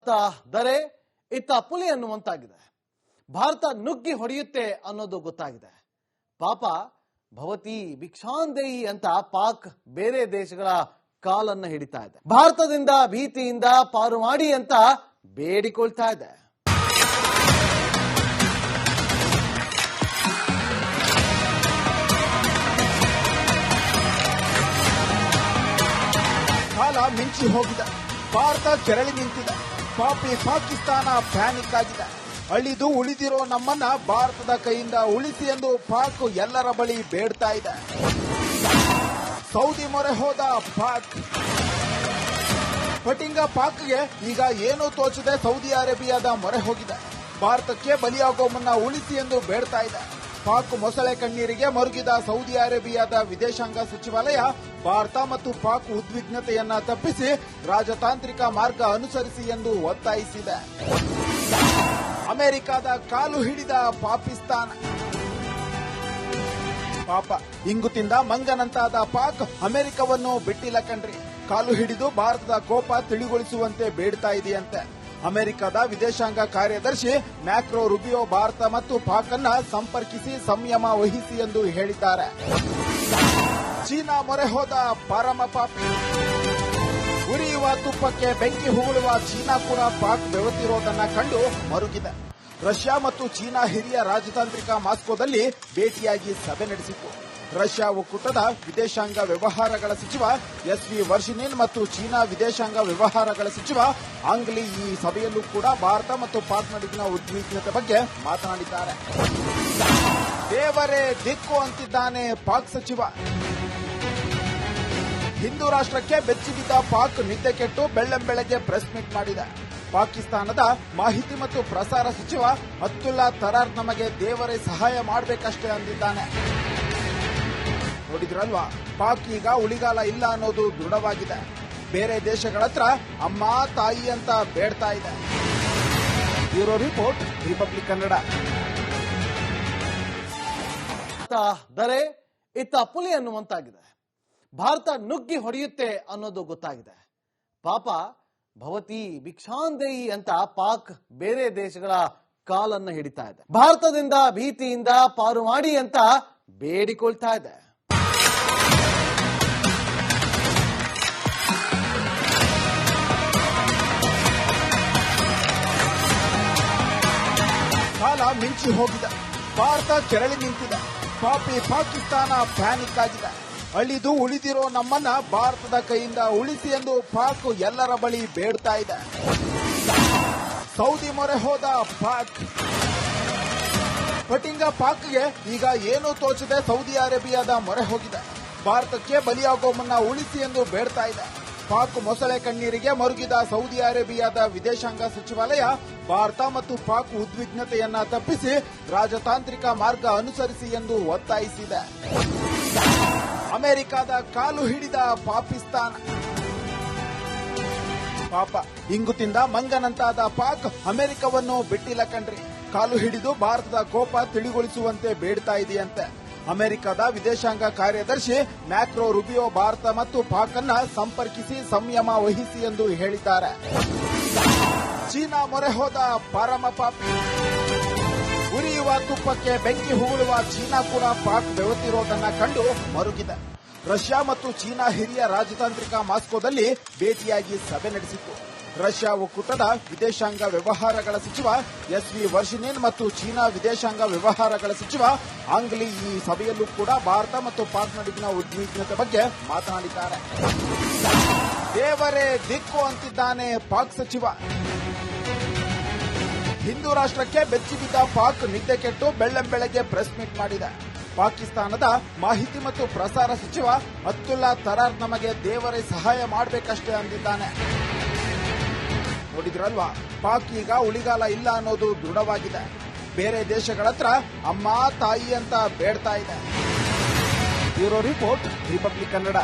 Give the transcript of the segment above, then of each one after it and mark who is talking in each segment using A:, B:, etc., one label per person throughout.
A: ಅತ್ತ ದರೆ ಇತ್ತ ಪುಲಿ ಅನ್ನುವಂತಾಗಿದೆ. ಭಾರತ ನುಗ್ಗಿ ಹೊಡೆಯುತ್ತೆ ಅನ್ನೋದು ಗೊತ್ತಾಗಿದೆ. ಪಾಪ ಭವತಿ ಭಿಕ್ಷಾಂದೇಹಿ ಅಂತ ಪಾಕ್ ಬೇರೆ ದೇಶಗಳ ಕಾಲನ್ನ ಹಿಡಿತಾ ಇದೆ. ಭಾರತದಿಂದ ಭೀತಿಯಿಂದ ಪಾರು ಮಾಡಿ ಅಂತ ಬೇಡಿಕೊಳ್ತಾ ಇದೆ.
B: ಕಾಲ ಮಿಂಚಿ ಹೋಗಿದೆ. ಭಾರತ ಕೆರಳಿ ನಿಂತಿದೆ. ಪಾಪಿ ಪಾಕಿಸ್ತಾನ ಪ್ಯಾನಿಕ್ ಆಗಿದೆ. ಅಳಿದು ಉಳಿದಿರೋ ನಮ್ಮನ್ನ ಭಾರತದ ಕೈಯಿಂದ ಉಳಿಸಿ ಎಂದು ಪಾಕ್ ಎಲ್ಲರ ಬಳಿ ಬೇಡ್ತಾ ಇದೆ. ಸೌದಿ ಮೊರೆ ಹೋದ ಪಾಕ್. ಪಟಿಂಗ ಪಾಕ್ಗೆ ಈಗ ಏನೂ ತೋಚದೆ ಸೌದಿ ಅರೇಬಿಯಾದ ಮೊರೆ ಹೋಗಿದೆ. ಭಾರತಕ್ಕೆ ಬಲಿಯಾಗೋ ಮುನ್ನ ಉಳಿಸಿ ಎಂದು ಬೇಡ್ತಾ ಇದೆ. ಪಾಕ್ ಮೊಸಳೆ ಕಣ್ಣೀರಿಗೆ ಮರುಗಿದ ಸೌದಿ ಅರೇಬಿಯಾದ ವಿದೇಶಾಂಗ ಸಚಿವಾಲಯ ಭಾರತ ಮತ್ತು ಪಾಕ್ ಉದ್ವಿಗ್ನತೆಯನ್ನ ತಪ್ಪಿಸಿ ರಾಜತಾಂತ್ರಿಕ ಮಾರ್ಗ ಅನುಸರಿಸಿ ಎಂದು ಒತ್ತಾಯಿಸಿದೆ. ಅಮೆರಿಕದ ಕಾಲು ಹಿಡಿದ ಪಾಕಿಸ್ತಾನ. ಪಾಪ ಇಂಗುತಿಂದ ಮಂಗನಂತಾದ ಪಾಕ್ ಅಮೆರಿಕವನ್ನು ಬಿಟ್ಟಿಲ್ಲ ಕಣ್ರಿ. ಕಾಲು ಹಿಡಿದು ಭಾರತದ ಕೋಪ ತಿಳಿಗೊಳಿಸುವಂತೆ ಬೇಡ್ತಾ ಇದೆಯಂತೆ. ಅಮೆರಿಕದ ವಿದೇಶಾಂಗ ಕಾರ್ಯದರ್ಶಿ ಮ್ಯಾಕ್ರೋ ರುಬಿಯೋ ಭಾರತ ಮತ್ತು ಪಾಕ್ ಅನ್ನ ಸಂಪರ್ಕಿಸಿ ಸಂಯಮ ವಹಿಸಿ ಎಂದು ಹೇಳಿದ್ದಾರೆ. ಚೀನಾ ಮೊರೆ ಹೋದ ಪರಮ ಪಾಪಿ. ಉರಿಯುವ ತುಪ್ಪಕ್ಕೆ ಬೆಂಕಿ ಹುಗುಳುವ ಚೀನಾ ಕೂಡ ಪಾಕ್ ಬೆವತಿರೋದನ್ನ ಕಂಡು ಮರುಗಿದೆ. ರಷ್ಯಾ ಮತ್ತು ಚೀನಾ ಹಿರಿಯ ರಾಜತಾಂತ್ರಿಕ ಮಾಸ್ಕೋದಲ್ಲಿ ಭೇಟಿಯಾಗಿ ಸಭೆ ನಡೆಸಿತು. ರಷ್ಯಾ ಒಕ್ಕೂಟದ ವಿದೇಶಾಂಗ ವ್ಯವಹಾರಗಳ ಸಚಿವ ಎಸ್ ವಿ ವರ್ಷಿನಿನ್ ಮತ್ತು ಚೀನಾ ವಿದೇಶಾಂಗ ವ್ಯವಹಾರಗಳ ಸಚಿವ ಆಂಗ್ ಲಿ ಈ ಸಭೆಯಲ್ಲೂ ಕೂಡ ಭಾರತ ಮತ್ತು ಪಾಕ್ ನಡುವಿನ ಉದ್ವಿಗ್ನತೆ ಬಗ್ಗೆ ಮಾತನಾಡಿದ್ದಾರೆ. ದೇವರೇ ದಿಕ್ಕು ಅಂತಿದ್ದಾನೆ ಪಾಕ್ ಸಚಿವ. ಹಿಂದೂ ರಾಷ್ಟ್ರಕ್ಕೆ ಬೆಚ್ಚಿಬಿದ್ದ ಪಾಕ್ ನಿದ್ದೆ ಕೆಟ್ಟು ಬೆಳ್ಳಂಬೆಳಗ್ಗೆ ಪ್ರೆಸ್ ಮೀಟ್ ಮಾಡಿದೆ. ಪಾಕಿಸ್ತಾನದ ಮಾಹಿತಿ ಮತ್ತು ಪ್ರಸಾರ ಸಚಿವ ಅಬ್ದುಲ್ಲಾ ತರಾರ್ ನಮಗೆ ದೇವರೇ ಸಹಾಯ ಮಾಡಬೇಕಷ್ಟೇ ಅಂದಿದ್ದಾನೆ. ನೋಡಿದ್ರಲ್ವಾ, ಪಾಕ್ ಈಗ ಉಳಿಗಾಲ ಇಲ್ಲ ಅನ್ನೋದು ದೃಢವಾಗಿದೆ. ಬೇರೆ ದೇಶಗಳ ಹತ್ರ ಅಮ್ಮ ತಾಯಿ ಅಂತ ಬೇಡ್ತಾ ಇದೆ. Bureau report, Republic Kannada.
A: ದರೆ ಇತ್ತ ಪುಲಿ ಅನ್ನುವಂತಾಗಿದೆ. ಭಾರತ ನುಗ್ಗಿ ಹೊಡೆಯುತ್ತೆ ಅನ್ನೋದು ಗೊತ್ತಾಗಿದೆ. ಪಾಪ ಭವತಿ ಭಿಕ್ಷಾಂದೇಹಿ ಅಂತ ಪಾಕ್ ಬೇರೆ ದೇಶಗಳ ಕಾಲನ್ನ ಹಿಡಿತಾ ಇದೆ. ಭಾರತದಿಂದ ಭೀತಿಯಿಂದ ಪಾರು ಮಾಡಿ ಅಂತ ಬೇಡಿಕೊಳ್ತಾ ಇದೆ.
B: ಕಾಲ ಮಿಂಚಿ ಹೋಗಿದೆ. ಭಾರತ ಕೆರಳಿ ನಿಂತಿದೆ. ಪಾಪಿ ಪಾಕಿಸ್ತಾನ ಪ್ಯಾನಿಕ್ ಆಗಿದೆ. ಅಳಿದು ಉಳಿದಿರೋ ನಮ್ಮನ್ನ ಭಾರತದ ಕೈಯಿಂದ ಉಳಿಸಿ ಎಂದು ಪಾಕ್ ಎಲ್ಲರ ಬಳಿ ಬೇಡ್ತಾ ಇದೆ. ಸೌದಿ ಮೊರೆ ಹೋದ ಪಾಕ್. ಪಟಿಂಗ ಪಾಕ್ಗೆ ಈಗ ಏನೂ ತೋಚದೆ ಸೌದಿ ಅರೇಬಿಯಾದ ಮೊರೆ ಹೋಗಿದೆ. ಭಾರತಕ್ಕೆ ಬಲಿಯಾಗೋ ಮುನ್ನ ಉಳಿಸಿ ಎಂದು ಬೇಡ್ತಾ ಇದೆ. ಪಾಕ್ ಮೊಸಳೆ ಕಣ್ಣೀರಿಗೆ ಮರುಗಿದ ಸೌದಿ ಅರೇಬಿಯಾದ ವಿದೇಶಾಂಗ ಸಚಿವಾಲಯ ಭಾರತ ಮತ್ತು ಪಾಕ್ ಉದ್ವಿಗ್ನತೆಯನ್ನ ತಪ್ಪಿಸಿ ರಾಜತಾಂತ್ರಿಕ ಮಾರ್ಗ ಅನುಸರಿಸಿ ಎಂದು ಒತ್ತಾಯಿಸಿದೆ. ಅಮೆರಿಕದ ಕಾಲು ಹಿಡಿದ ಪಾಕಿಸ್ತಾನ. ಪಾಪ ಇಂಗುತಿಂದ ಮಂಗನಂತಾದ ಪಾಕ್ ಅಮೆರಿಕವನ್ನು ಬಿಟ್ಟಿಲ್ಲ ಕಣ್ರಿ. ಕಾಲು ಹಿಡಿದು ಭಾರತದ ಕೋಪ ತಿಳಿಗೊಳಿಸುವಂತೆ ಬೇಡ್ತಾ ಇದೆಯಂತೆ. ಅಮೆರಿಕದ ವಿದೇಶಾಂಗ ಕಾರ್ಯದರ್ಶಿ ಮ್ಯಾಕ್ರೋ ರುಬಿಯೋ ಭಾರತ ಮತ್ತು ಪಾಕ್ ಅನ್ನ ಸಂಪರ್ಕಿಸಿ ಸಂಯಮ ವಹಿಸಿ ಎಂದು ಹೇಳಿದ್ದಾರೆ. ಚೀನಾ ಮೊರೆ ಹೋದ ಪರಮ ಪಾಪಿ. ಉರಿಯುವ ತುಪ್ಪಕ್ಕೆ ಬೆಂಕಿ ಹುಗುಳುವ ಚೀನಾ ಕೂಡ ಪಾಕ್ ಬೆವತಿರೋದನ್ನ ಕಂಡು ಮರುಗಿದೆ. ರಷ್ಯಾ ಮತ್ತು ಚೀನಾ ಹಿರಿಯ ರಾಜತಾಂತ್ರಿಕ ಮಾಸ್ಕೋದಲ್ಲಿ ಭೇಟಿಯಾಗಿ ಸಭೆ ನಡೆಸಿತು. ರಷ್ಯಾ ಒಕ್ಕೂಟದ ವಿದೇಶಾಂಗ ವ್ಯವಹಾರಗಳ ಸಚಿವ ಎಸ್ ವಿ ವರ್ಷಿನಿನ್ ಮತ್ತು ಚೀನಾ ವಿದೇಶಾಂಗ ವ್ಯವಹಾರಗಳ ಸಚಿವ ಆಂಗ್ ಲಿ ಈ ಸಭೆಯಲ್ಲೂ ಕೂಡ ಭಾರತ ಮತ್ತು ಪಾಕ್ ನಡುವಿನ ಉದ್ವಿಗ್ನತೆ ಬಗ್ಗೆ ಮಾತನಾಡಿದ್ದಾರೆ. ದೇವರೇ ದಿಕ್ಕು ಅಂತಿದ್ದಾನೆ ಪಾಕ್ ಸಚಿವ. ಹಿಂದೂ ರಾಷ್ಟ್ರಕ್ಕೆ ಬೆಚ್ಚಿಬಿದ್ದ ಪಾಕ್ ನಿದ್ದೆ ಕೆಟ್ಟು ಬೆಳ್ಳಂಬೆಳಗ್ಗೆ ಪ್ರೆಸ್ ಮೀಟ್ ಮಾಡಿದೆ. ಪಾಕಿಸ್ತಾನದ ಮಾಹಿತಿ ಮತ್ತು ಪ್ರಸಾರ ಸಚಿವ ಅಬ್ದುಲ್ಲಾ ತರಾರ್ ನಮಗೆ ದೇವರೇ ಸಹಾಯ ಮಾಡಬೇಕಷ್ಟೇ ಅಂದಿದ್ದಾನೆ. ನೋಡಿದ್ರಲ್ವಾ, ಪಾಕ್ ಈಗ ಉಳಿಗಾಲ ಇಲ್ಲ ಅನ್ನೋದು ದೃಢವಾಗಿದೆ. ಬೇರೆ ದೇಶಗಳ ಹತ್ರ ಅಮ್ಮ ತಾಯಿ ಅಂತ ಬೇಡ್ತಾ ಇದೆ. Bureau report, Republic Kannada.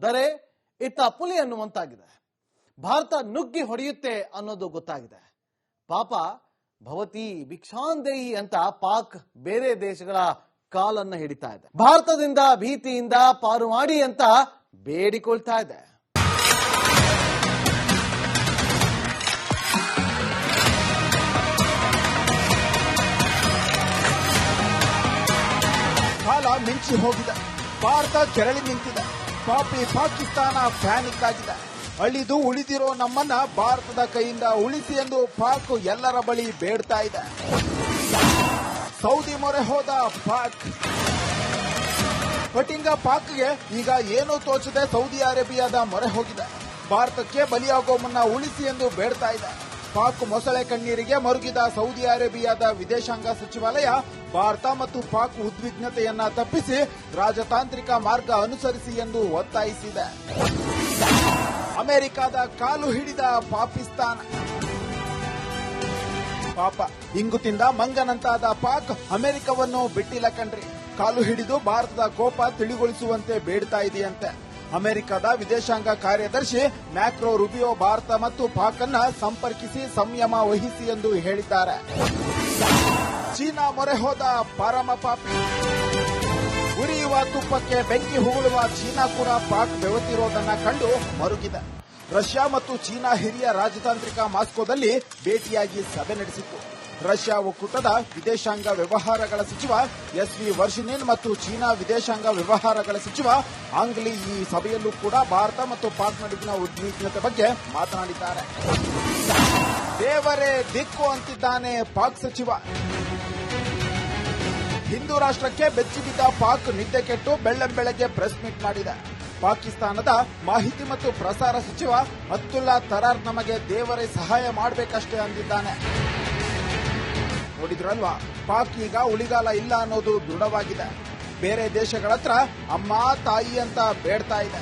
A: ದರೆ ಇತ್ತ ಪುಲಿ ಅನ್ನುವಂತಾಗಿದೆ. ಭಾರತ ನುಗ್ಗಿ ಹೊಡೆಯುತ್ತೆ ಅನ್ನೋದು ಗೊತ್ತಾಗಿದೆ. ಪಾಪ ಭವತಿ ಭಿಕ್ಷಾಂದೇಹಿ ಅಂತ ಪಾಕ್ ಬೇರೆ ದೇಶಗಳ ಕಾಲನ್ನ ಹಿಡಿತಾ ಇದೆ. ಭಾರತದಿಂದ ಭೀತಿಯಿಂದ ಪಾರು ಮಾಡಿ ಅಂತ ಬೇಡಿಕೊಳ್ತಾ ಇದೆ.
B: ಮಿಂಚಿ ಹೋಗಿದೆ. ಭಾರತ ಕೆರಳಿ ನಿಂತಿದೆ. ಪಾಪಿ ಪಾಕಿಸ್ತಾನ ಪ್ಯಾನಿಕ್ ಆಗಿದೆ. ಅಳಿದು ಉಳಿದಿರೋ ನಮ್ಮನ್ನ ಭಾರತದ ಕೈಯಿಂದ ಉಳಿಸಿ ಎಂದು ಪಾಕ್ ಎಲ್ಲರ ಬಳಿ ಬೇಡ್ತಾ ಇದೆ. ಸೌದಿ ಮೊರೆ ಹೋದ ಪಾಕ್. ಪಟಿಂಗ ಪಾಕ್ಗೆ ಈಗ ಏನೂ ತೋಚದೆ ಸೌದಿ ಅರೇಬಿಯಾದ ಮೊರೆ ಹೋಗಿದೆ. ಭಾರತಕ್ಕೆ ಬಲಿಯಾಗೋ ಮುನ್ನ ಉಳಿಸಿ ಎಂದು ಬೇಡ್ತಾ ಇದೆ. ಪಾಕ್ ಮೊಸಳೆ ಕಣ್ಣೀರಿಗೆ ಮರುಗಿದ ಸೌದಿ ಅರೇಬಿಯಾದ ವಿದೇಶಾಂಗ ಸಚಿವಾಲಯ ಭಾರತ ಮತ್ತು ಪಾಕ್ ಉದ್ವಿಗ್ನತೆಯನ್ನ ತಪ್ಪಿಸಿ ರಾಜತಾಂತ್ರಿಕ ಮಾರ್ಗ ಅನುಸರಿಸಿ ಎಂದು ಒತ್ತಾಯಿಸಿದೆ. ಅಮೆರಿಕದ ಕಾಲು ಹಿಡಿದ ಪಾಕಿಸ್ತಾನ. ಪಾಪ ಇಂಗು ತಿಂದ ಮಂಗನಂತಾದ ಪಾಕ್ ಅಮೆರಿಕವನ್ನು ಬಿಟ್ಟಿಲ್ಲ ಕಣ್ರಿ. ಕಾಲು ಹಿಡಿದು ಭಾರತದ ಕೋಪ ತಿಳಿಗೊಳಿಸುವಂತೆ ಬೇಡ್ತಾ ಇದೆಯಂತೆ. ಅಮೆರಿಕದ ವಿದೇಶಾಂಗ ಕಾರ್ಯದರ್ಶಿ ಮ್ಯಾಕ್ರೋ ರುಬಿಯೋ ಭಾರತ ಮತ್ತು ಪಾಕ್ ಅನ್ನ ಸಂಪರ್ಕಿಸಿ ಸಂಯಮ ವಹಿಸಿ ಎಂದು ಹೇಳಿದ್ದಾರೆ. ಚೀನಾ ಮೊರೆ ಹೋದ ಪರಮ ಪಾಪಿ. ಉರಿಯುವ ತುಪ್ಪಕ್ಕೆ ಬೆಂಕಿ ಹುಗುಳುವ ಚೀನಾ ಕೂಡ ಪಾಕ್ ಬೆವತಿರೋದನ್ನ ಕಂಡು ಮರುಗಿದೆ. ರಷ್ಯಾ ಮತ್ತು ಚೀನಾ ಹಿರಿಯ ರಾಜತಾಂತ್ರಿಕ ಮಾಸ್ಕೋದಲ್ಲಿ ಭೇಟಿಯಾಗಿ ಸಭೆ ನಡೆಸಿತ್ತು. ರಷ್ಯಾ ಒಕ್ಕೂಟದ ವಿದೇಶಾಂಗ ವ್ಯವಹಾರಗಳ ಸಚಿವ ಎಸ್.ವಿ. ವರ್ಷಿನಿನ್ ಮತ್ತು ಚೀನಾ ವಿದೇಶಾಂಗ ವ್ಯವಹಾರಗಳ ಸಚಿವ ಆಂಗ್ ಲಿ ಈ ಸಭೆಯಲ್ಲೂ ಕೂಡ ಭಾರತ ಮತ್ತು ಪಾಕ್ ನಡುವಿನ ಉದ್ವಿಗ್ನತೆ ಬಗ್ಗೆ ಮಾತನಾಡಿದ್ದಾರೆ. ದೇವರೇ ದಿಕ್ಕು ಅಂತಿದ್ದಾನೆ ಪಾಕ್ ಸಚಿವ. ಹಿಂದೂ ರಾಷ್ಟ್ರಕ್ಕೆ ಬೆಚ್ಚಿಬಿದ್ದ ಪಾಕ್ ನಿದ್ದೆ ಕೆಟ್ಟು ಬೆಳ್ಳಂಬೆಳಗ್ಗೆ ಪ್ರೆಸ್ ಮೀಟ್ ಮಾಡಿದೆ. ಪಾಕಿಸ್ತಾನದ ಮಾಹಿತಿ ಮತ್ತು ಪ್ರಸಾರ ಸಚಿವ ಅಬ್ದುಲ್ಲಾ ತರಾರ್ ನಮಗೆ ದೇವರೇ ಸಹಾಯ ಮಾಡಬೇಕಷ್ಟೇ ಅಂದಿದ್ದಾನೆ. ನೋಡಿದ್ರಲ್ವಾ, ಪಾಕ್ ಈಗ ಉಳಿಗಾಲ ಇಲ್ಲ ಅನ್ನೋದು ದೃಢವಾಗಿದೆ. ಬೇರೆ ದೇಶಗಳ ಹತ್ರ ಅಮ್ಮ ತಾಯಿ ಅಂತ ಬೇಡ್ತಾ ಇದೆ.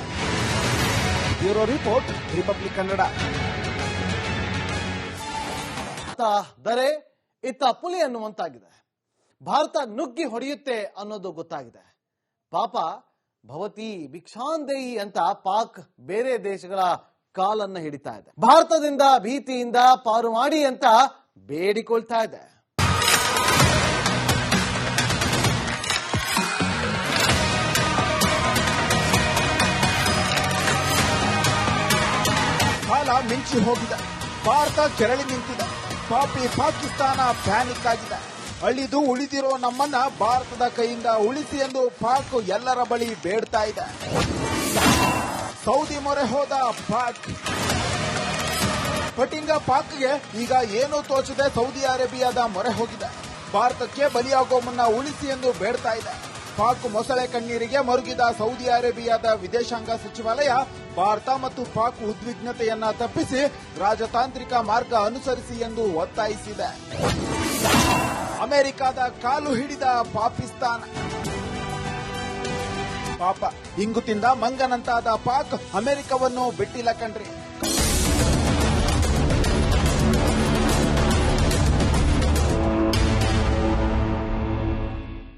B: Bureau report, Republic Kannada.
A: ದರೆ ಇತ್ತ ಪುಲಿ ಅನ್ನುವಂತಾಗಿದೆ. ಭಾರತ ನುಗ್ಗಿ ಹೊಡೆಯುತ್ತೆ ಅನ್ನೋದು ಗೊತ್ತಾಗಿದೆ. ಪಾಪ ಭವತಿ ಭಿಕ್ಷಾಂದೇಯಿ ಅಂತ ಪಾಕ್ ಬೇರೆ ದೇಶಗಳ ಕಾಲನ್ನ ಹಿಡಿತಾ ಇದೆ. ಭಾರತದಿಂದ ಭೀತಿಯಿಂದ ಪಾರು ಮಾಡಿ ಅಂತ ಬೇಡಿಕೊಳ್ತಾ ಇದೆ.
B: ಕಾಲ ಮಿಂಚಿ ಹೋಗಿದೆ. ಭಾರತ ಕೆರಳಿ ನಿಂತಿದೆ. ಪಾಪಿ ಪಾಕಿಸ್ತಾನ ಪ್ಯಾನಿಕ್ ಆಗಿದೆ. ಅಳಿದು ಉಳಿದಿರೋ ನಮ್ಮನ್ನ ಭಾರತದ ಕೈಯಿಂದ ಉಳಿಸಿ ಎಂದು ಪಾಕ್ ಎಲ್ಲರ ಬಳಿ ಬೇಡ್ತಾ ಇದೆ. ಸೌದಿ ಮೊರೆ ಹೋದ ಪಾಕ್. ಪಟಿಂಗ ಪಾಕ್ಗೆ ಈಗ ಏನೂ ತೋಚದೆ ಸೌದಿ ಅರೇಬಿಯಾದ ಮೊರೆ ಹೋಗಿದೆ. ಭಾರತಕ್ಕೆ ಬಲಿಯಾಗೋ ಮುನ್ನ ಉಳಿಸಿ ಎಂದು ಬೇಡ್ತಾ ಇದೆ. ಪಾಕ್ ಮೊಸಳೆ ಕಣ್ಣೀರಿಗೆ ಮರುಗಿದ ಸೌದಿ ಅರೇಬಿಯಾದ ವಿದೇಶಾಂಗ ಸಚಿವಾಲಯ ಭಾರತ ಮತ್ತು ಪಾಕ್ ಉದ್ವಿಗ್ನತೆಯನ್ನ ತಪ್ಪಿಸಿ ರಾಜತಾಂತ್ರಿಕ ಮಾರ್ಗ ಅನುಸರಿಸಿ ಎಂದು ಒತ್ತಾಯಿಸಿದೆ. ಅಮೆರಿಕದ ಕಾಲು ಹಿಡಿದ ಪಾಕಿಸ್ತಾನ. ಪಾಪ ಇಂಗು ತಿಂದ ಮಂಗನಂತಾದ ಪಾಕ್ ಅಮೆರಿಕವನ್ನು ಬಿಟ್ಟಿಲ್ಲ ಕಣ್ರಿ.